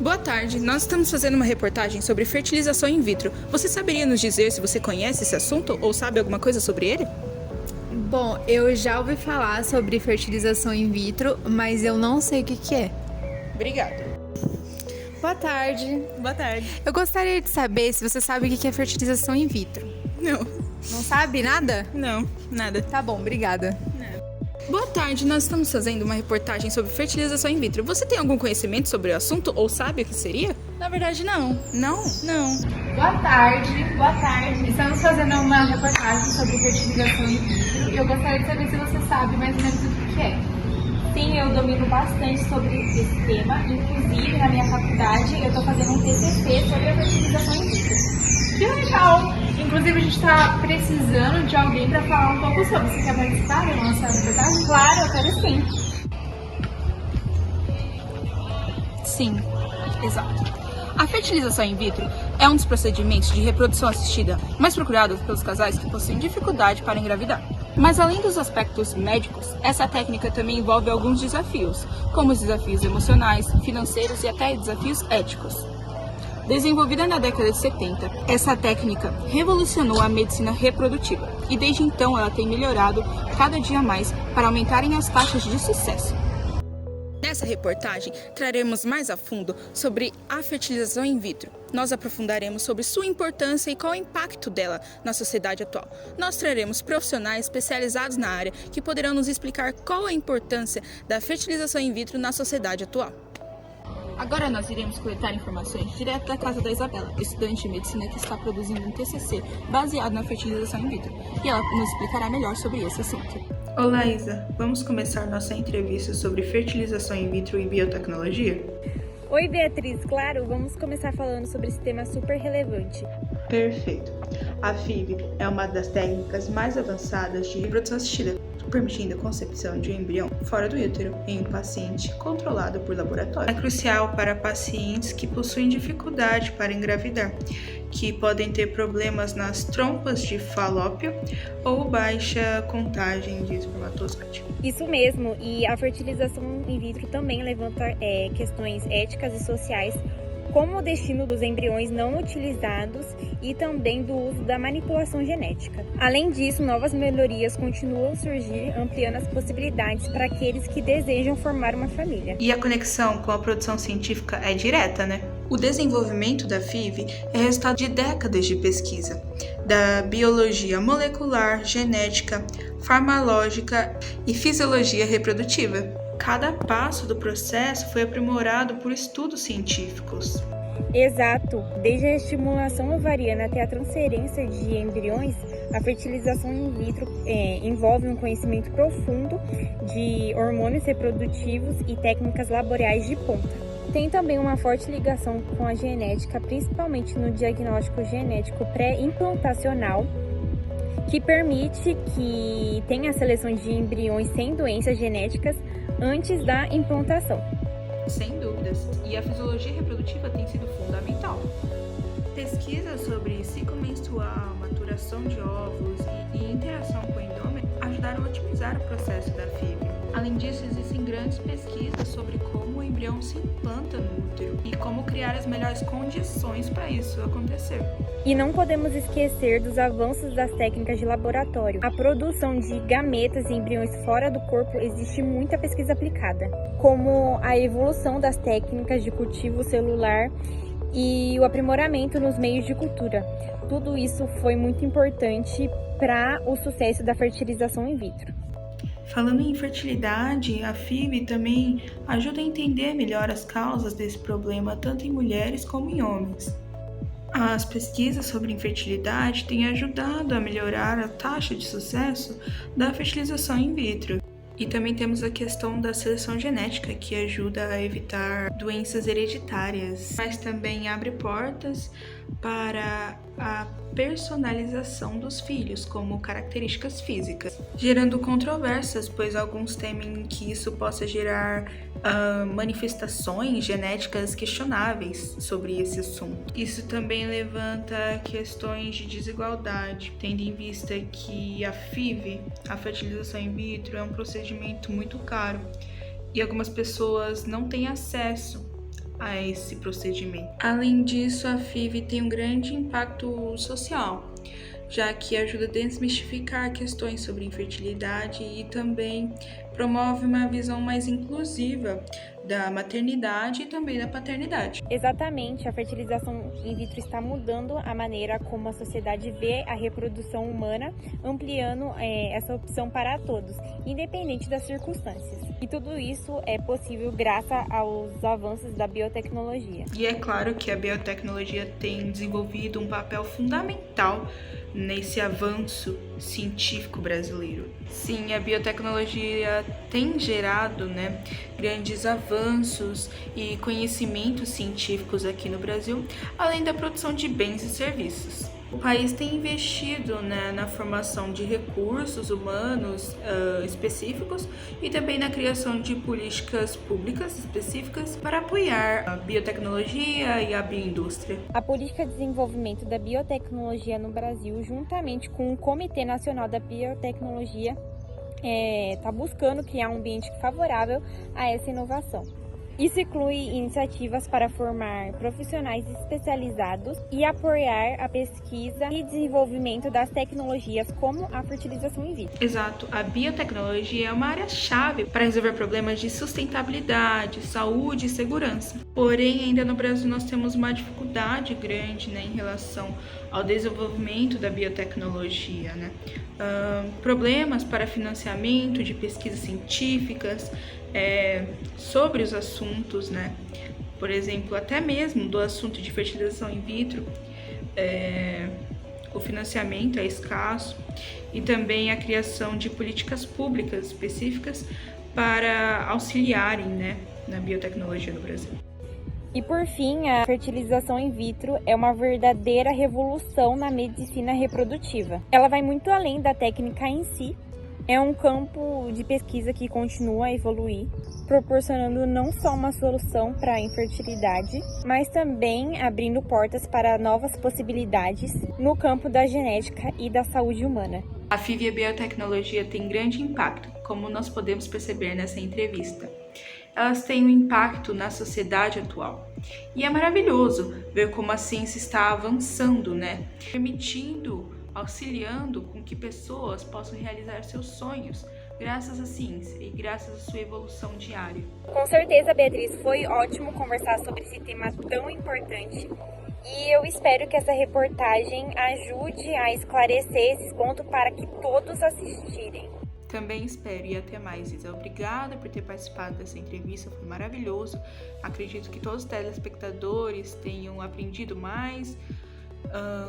Boa tarde, nós estamos fazendo uma reportagem sobre fertilização in vitro. Você saberia nos dizer se você conhece esse assunto ou sabe alguma coisa sobre ele? Bom, eu já ouvi falar sobre fertilização in vitro, mas eu não sei o que é. Obrigada. Boa tarde. Boa tarde. Eu gostaria de saber se você sabe o que é fertilização in vitro. Não, Não sabe nada? não, nada. Tá bom, obrigada. Boa tarde, nós estamos fazendo uma reportagem sobre fertilização in vitro. Você tem algum conhecimento sobre o assunto ou sabe o que seria? Na verdade, não. Não? Não. Boa tarde, boa tarde. Estamos fazendo uma reportagem sobre fertilização in vitro e eu gostaria de saber se você sabe mais ou menos o que é. Sim, eu domino bastante sobre esse tema. Inclusive, na minha faculdade, eu estou fazendo um TCC sobre a fertilização in vitro. Que legal! Inclusive, a gente está precisando de alguém para falar um pouco sobre. Você quer participar da nossa reportagem? Claro, eu quero sim. Sim, exato. A fertilização in vitro é um dos procedimentos de reprodução assistida mais procurados pelos casais que possuem dificuldade para engravidar. Mas além dos aspectos médicos, essa técnica também envolve alguns desafios, como os desafios emocionais, financeiros e até desafios éticos. Desenvolvida na década de 70, essa técnica revolucionou a medicina reprodutiva e desde então ela tem melhorado cada dia mais para aumentarem as taxas de sucesso. Nessa reportagem, traremos mais a fundo sobre a fertilização in vitro. Nós aprofundaremos sobre sua importância e qual é o impacto dela na sociedade atual. Nós traremos profissionais especializados na área que poderão nos explicar qual a importância da fertilização in vitro na sociedade atual. Agora nós iremos coletar informações direto da casa da Isabela, estudante de medicina que está produzindo um TCC baseado na fertilização in vitro, e ela nos explicará melhor sobre esse assunto. Olá, Isa. Vamos começar nossa entrevista sobre fertilização in vitro e biotecnologia? Oi, Beatriz. Claro, vamos começar falando sobre esse tema super relevante. Perfeito. A FIV é uma das técnicas mais avançadas de reprodução assistida, permitindo a concepção de um embrião fora do útero em um paciente controlado por laboratório. É crucial para pacientes que possuem dificuldade para engravidar, que podem ter problemas nas trompas de falópio ou baixa contagem de espermatozoide. Isso mesmo, e a fertilização in vitro também levanta questões éticas e sociais, como o destino dos embriões não utilizados e também do uso da manipulação genética. Além disso, novas melhorias continuam a surgir, ampliando as possibilidades para aqueles que desejam formar uma família. E a conexão com a produção científica é direta, né? O desenvolvimento da FIV é resultado de décadas de pesquisa, da biologia molecular, genética, farmacológica e fisiologia reprodutiva. Cada passo do processo foi aprimorado por estudos científicos. Exato! Desde a estimulação ovariana até a transferência de embriões, a fertilização in vitro envolve um conhecimento profundo de hormônios reprodutivos e técnicas laborais de ponta. Tem também uma forte ligação com a genética, principalmente no diagnóstico genético pré-implantacional, que permite que tenha a seleção de embriões sem doenças genéticas antes da implantação. Sem dúvidas, e a fisiologia reprodutiva tem sido fundamental. Pesquisas sobre ciclo menstrual, maturação de óvulos e interação com o endômetrio ajudaram a otimizar o processo da FIV. Além disso, existem grandes pesquisas sobre como o embrião se implanta no útero e como criar as melhores condições para isso acontecer. E não podemos esquecer dos avanços das técnicas de laboratório. A produção de gametas e embriões fora do corpo existe muita pesquisa aplicada, como a evolução das técnicas de cultivo celular e o aprimoramento nos meios de cultura. Tudo isso foi muito importante para o sucesso da fertilização in vitro. Falando em fertilidade, a FIV também ajuda a entender melhor as causas desse problema, tanto em mulheres como em homens. As pesquisas sobre infertilidade têm ajudado a melhorar a taxa de sucesso da fertilização in vitro. E também temos a questão da seleção genética, que ajuda a evitar doenças hereditárias, mas também abre portas para a personalização dos filhos, como características físicas, gerando controvérsias, pois alguns temem que isso possa gerar manifestações genéticas questionáveis sobre esse assunto. Isso também levanta questões de desigualdade, tendo em vista que a FIV, a fertilização in vitro, é um procedimento muito caro e algumas pessoas não têm acesso a esse procedimento. Além disso, a FIV tem um grande impacto social, já que ajuda a desmistificar questões sobre infertilidade e também promove uma visão mais inclusiva da maternidade e também da paternidade. Exatamente, a fertilização in vitro está mudando a maneira como a sociedade vê a reprodução humana, ampliando essa opção para todos, independente das circunstâncias. E tudo isso é possível graças aos avanços da biotecnologia. E é claro que a biotecnologia tem desenvolvido um papel fundamental nesse avanço científico brasileiro. Sim, a biotecnologia tem gerado, grandes avanços e conhecimentos científicos aqui no Brasil, além da produção de bens e serviços. O país tem investido na formação de recursos humanos específicos e também na criação de políticas públicas específicas para apoiar a biotecnologia e a bioindústria. A Política de Desenvolvimento da Biotecnologia no Brasil, juntamente com o Comitê Nacional da Biotecnologia, está buscando criar um ambiente favorável a essa inovação. Isso inclui iniciativas para formar profissionais especializados e apoiar a pesquisa e desenvolvimento das tecnologias como a fertilização in vitro. Exato, a biotecnologia é uma área-chave para resolver problemas de sustentabilidade, saúde e segurança. Porém, ainda no Brasil nós temos uma dificuldade grande em relação ao desenvolvimento da biotecnologia, problemas para financiamento de pesquisas científicas, sobre os assuntos, por exemplo, até mesmo do assunto de fertilização in vitro, o financiamento é escasso e também a criação de políticas públicas específicas para auxiliarem, na biotecnologia no Brasil. E por fim, a fertilização in vitro é uma verdadeira revolução na medicina reprodutiva. Ela vai muito além da técnica em si. É um campo de pesquisa que continua a evoluir, proporcionando não só uma solução para a infertilidade, mas também abrindo portas para novas possibilidades no campo da genética e da saúde humana. A FIV e a biotecnologia têm grande impacto, como nós podemos perceber nessa entrevista. Elas têm um impacto na sociedade atual. E é maravilhoso ver como a ciência está avançando, auxiliando com que pessoas possam realizar seus sonhos graças à ciência e graças à sua evolução diária. Com certeza, Beatriz, foi ótimo conversar sobre esse tema tão importante e eu espero que essa reportagem ajude a esclarecer esses pontos para que todos assistirem. Também espero e até mais, Isa. Obrigada por ter participado dessa entrevista, foi maravilhoso. Acredito que todos os telespectadores tenham aprendido mais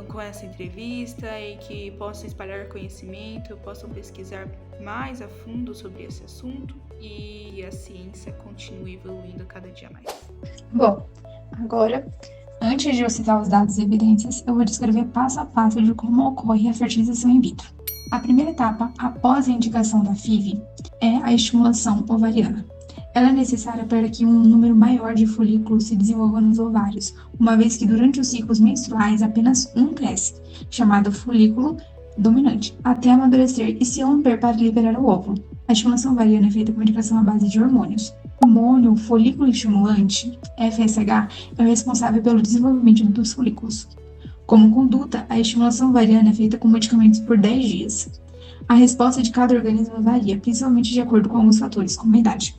com essa entrevista e que possam espalhar conhecimento, possam pesquisar mais a fundo sobre esse assunto e a ciência continue evoluindo cada dia mais. Bom, agora, antes de eu citar os dados e evidências, eu vou descrever passo a passo de como ocorre a fertilização in vitro. A primeira etapa, após a indicação da FIV, é a estimulação ovariana. Ela é necessária para que um número maior de folículos se desenvolva nos ovários, uma vez que durante os ciclos menstruais apenas um cresce, chamado folículo dominante, até amadurecer e se romper para liberar o óvulo. A estimulação ovariana é feita com medicação à base de hormônios. O hormônio folículo estimulante, FSH, é o responsável pelo desenvolvimento dos folículos. Como conduta, a estimulação ovariana é feita com medicamentos por 10 dias. A resposta de cada organismo varia, principalmente de acordo com alguns fatores, como a idade.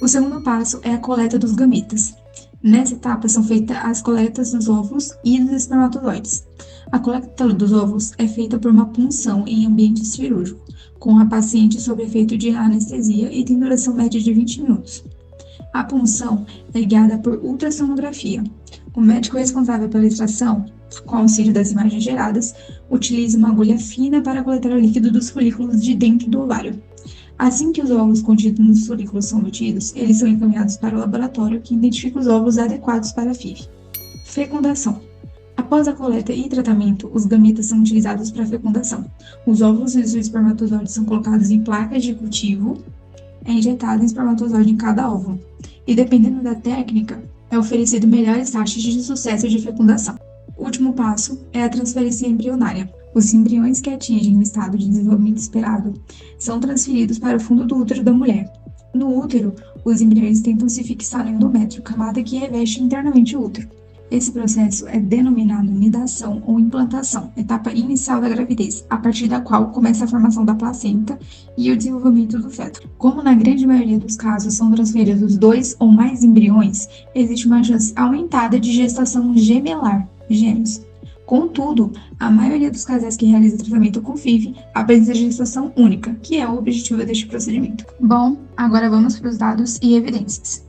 O segundo passo é a coleta dos gametas. Nessa etapa são feitas as coletas dos óvulos e dos espermatozoides. A coleta dos óvulos é feita por uma punção em ambiente cirúrgico, com a paciente sob efeito de anestesia e tem duração média de 20 minutos. A punção é guiada por ultrassonografia. O médico responsável pela extração, com auxílio das imagens geradas, utiliza uma agulha fina para coletar o líquido dos folículos de dentro do ovário. Assim que os óvulos contidos nos folículos são obtidos, eles são encaminhados para o laboratório que identifica os óvulos adequados para a FIV. Fecundação. Após a coleta e tratamento, os gametas são utilizados para a fecundação. Os óvulos e os espermatozoides são colocados em placas de cultivo, é injetado em espermatozoide em cada óvulo, e dependendo da técnica, é oferecido melhores taxas de sucesso de fecundação. O último passo é a transferência embrionária. Os embriões que atingem o estado de desenvolvimento esperado são transferidos para o fundo do útero da mulher. No útero, os embriões tentam se fixar no endométrio, camada que reveste internamente o útero. Esse processo é denominado nidação ou implantação, etapa inicial da gravidez, a partir da qual começa a formação da placenta e o desenvolvimento do feto. Como na grande maioria dos casos são transferidos 2 ou mais embriões, existe uma chance aumentada de gestação gemelar, gêmeos. Contudo, a maioria dos casais que realiza tratamento com FIV apresenta gestação única, que é o objetivo deste procedimento. Bom, agora vamos para os dados e evidências.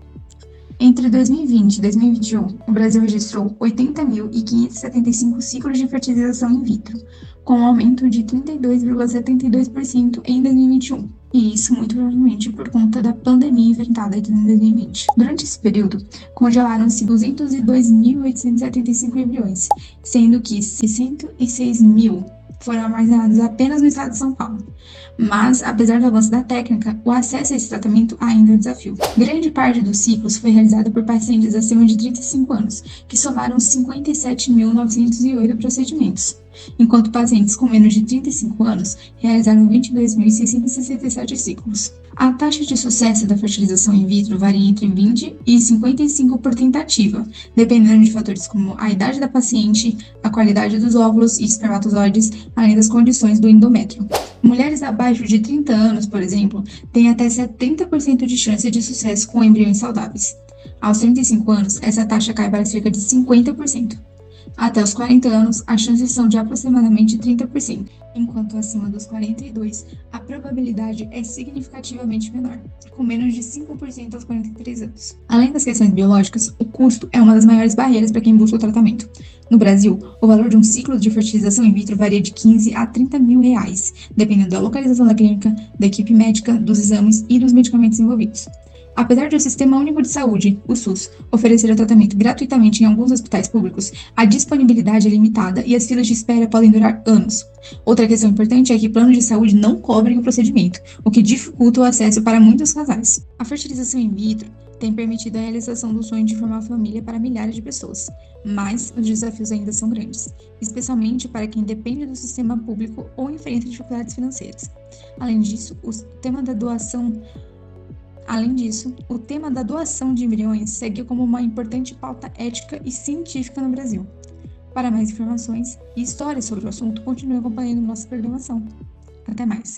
Entre 2020 e 2021, o Brasil registrou 80.575 ciclos de fertilização in vitro, com um aumento de 32,72% em 2021, e isso muito provavelmente por conta da pandemia enfrentada em 2020. Durante esse período, congelaram-se 202.875 embriões, sendo que 606.000 foram armazenados apenas no estado de São Paulo. Mas, apesar do avanço da técnica, o acesso a esse tratamento ainda é um desafio. Grande parte dos ciclos foi realizada por pacientes acima de 35 anos, que somaram 57.908 procedimentos, enquanto pacientes com menos de 35 anos realizaram 22.667 ciclos. A taxa de sucesso da fertilização in vitro varia entre 20 e 55 por tentativa, dependendo de fatores como a idade da paciente, a qualidade dos óvulos e espermatozoides, além das condições do endométrio. Mulheres abaixo de 30 anos, por exemplo, têm até 70% de chance de sucesso com embriões saudáveis. Aos 35 anos, essa taxa cai para cerca de 50%. Até os 40 anos, as chances são de aproximadamente 30%, enquanto acima dos 42, a probabilidade é significativamente menor, com menos de 5% aos 43 anos. Além das questões biológicas, o custo é uma das maiores barreiras para quem busca o tratamento. No Brasil, o valor de um ciclo de fertilização in vitro varia de 15 a 30 mil reais, dependendo da localização da clínica, da equipe médica, dos exames e dos medicamentos envolvidos. Apesar de o Sistema Único de Saúde, o SUS, oferecer o tratamento gratuitamente em alguns hospitais públicos, a disponibilidade é limitada e as filas de espera podem durar anos. Outra questão importante é que planos de saúde não cobrem o procedimento, o que dificulta o acesso para muitos casais. A fertilização in vitro tem permitido a realização do sonho de formar família para milhares de pessoas, mas os desafios ainda são grandes, especialmente para quem depende do sistema público ou enfrenta dificuldades financeiras. Além disso, o tema da doação de embriões segue como uma importante pauta ética e científica no Brasil. Para mais informações e histórias sobre o assunto, continue acompanhando nossa programação. Até mais!